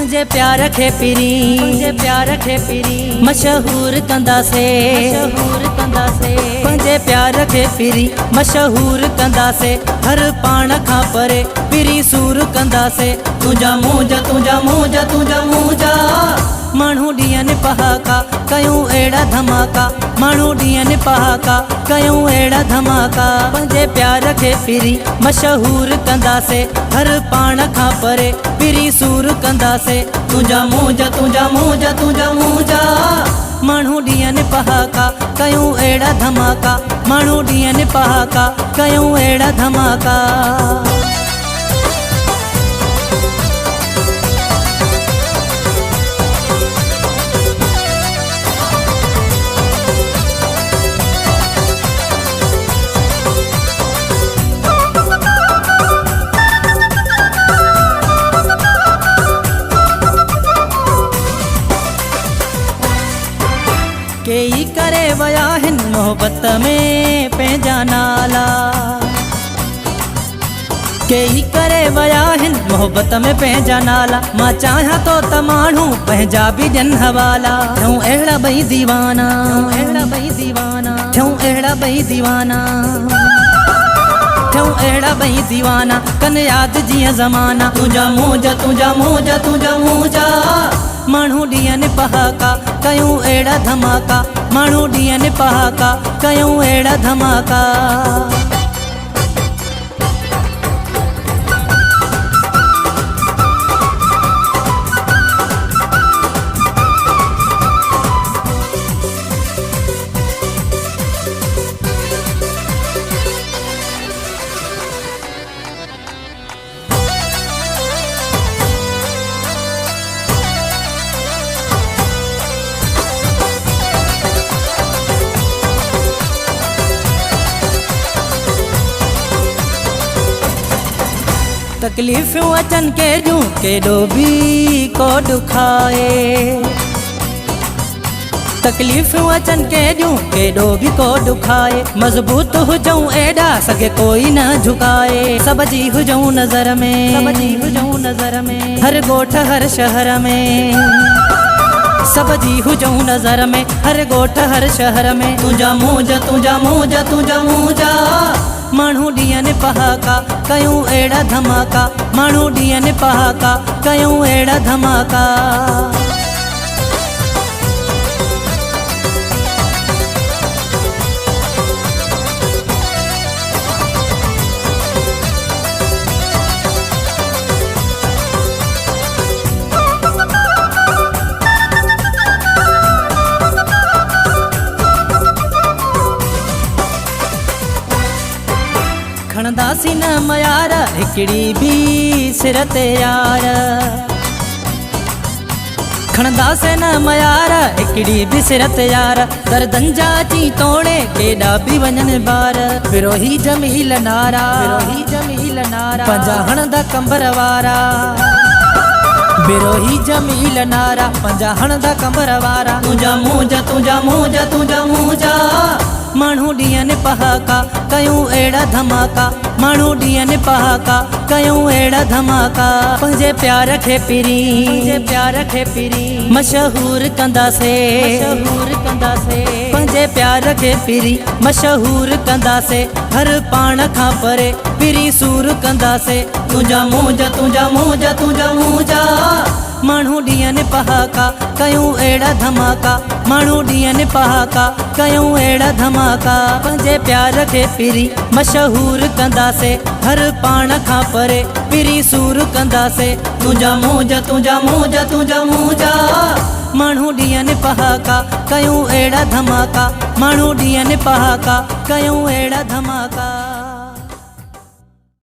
पंहिंजे प्यार खे पिरी मशहूर कंदासे पंहिंजे प्यार खे पिरी मशहूर कंदासे हर पाण खां परे पिरी सूर कंदासे तुंहिंजा मूंझा माण्हू ॾींहनि पहाका कयूं अहिड़ा धमाका माण्हू ॾींहनि पहाका कयूं अहिड़ा धमाका पंहिंजे प्यार खे पिरी मशहूर कंदासे हर पाण खां परे पिरी सूर कंदासे तुंहिंजा मूंझा माण्हू ॾींहनि पहाका कयूं अहिड़ा धमाका माण्हू ॾींहनि पहाका कयूं अहिड़ा धमाका। केई करे वया हिन मोहब्बत में पंहिंजा नाला केई करे वया हिन मोहब्बत में पंहिंजा नाला मां चाहियां तो त माण्हू पंहिंजा बि ॾियनि हवाला थियूं अहिड़ा ॿई दीवाना थियूं अहिड़ा ॿई दीवाना कन यादि जीअं ज़माना तुंहिंजा मूंझा माण्हू ॾींहनि पहाका कयूं अहिड़ा धमाका माण्हू ॾींहनि पहाका कयूं अहिड़ा धमाका। तकलीफ़ूं अचनि केॾियूं केॾो बि को ॾुखाए तकलीफ़ूं अचनि केॾियूं केॾो बि को ॾुखाए मज़बूत हुजऊं एॾा सघे कोई न झुकाए सभ जी हुजऊं नज़र में हर ॻोठ हर शहर में सभ जी हुजऊं नज़र में हर ॻोठ हर शहर में तुंहिंजा मूंझा माण्हू ॾींहनि पहाका कयूं अहिड़ा धमाका माण्हू ॾींहनि पहाका कयूं अहिड़ा धमाका। खणंदासीं न मयार हिकिड़ी बि सिर ते यार खणंदासीं न मयार हिकिड़ी बि सिर ते यार दर्दनि जा अची तोड़े केॾा बि वञनि ॿार विरोही जमील नारा पंहिंजा हणंदा कंबर वारा विरोही जमील नारा पंहिंजा हणंदा कंबर वारा तुंहिंजा मूंझा माण्हू ॾींहनि पहाका कयूं अहिड़ा धमाका माण्हू ॾींहनि पहाका कयूं अहिड़ा धमाका पंहिंजे प्यार खे पिरी मशहूर कंदासे पंहिंजे प्यार खे पिरी मशहूर कंदासे हर पाण खां परे पिरी सूर कंदासे तुंहिंजा मूंझा माण्हू ॾींहनि पहाका कयूं अहिड़ा धमाका माण्हू ॾींहनि पहाका कयूं अहिड़ा धमाका पंहिंजे प्यार खे पिरी मशहूर कंदासे हर पाण खां परे पिरी सूर कंदासे तुंहिंजा मूंझा माण्हू ॾींहनि पहाका कयूं अहिड़ा धमाका माण्हू ॾींहनि पहाका कयूं अहिड़ा धमाका।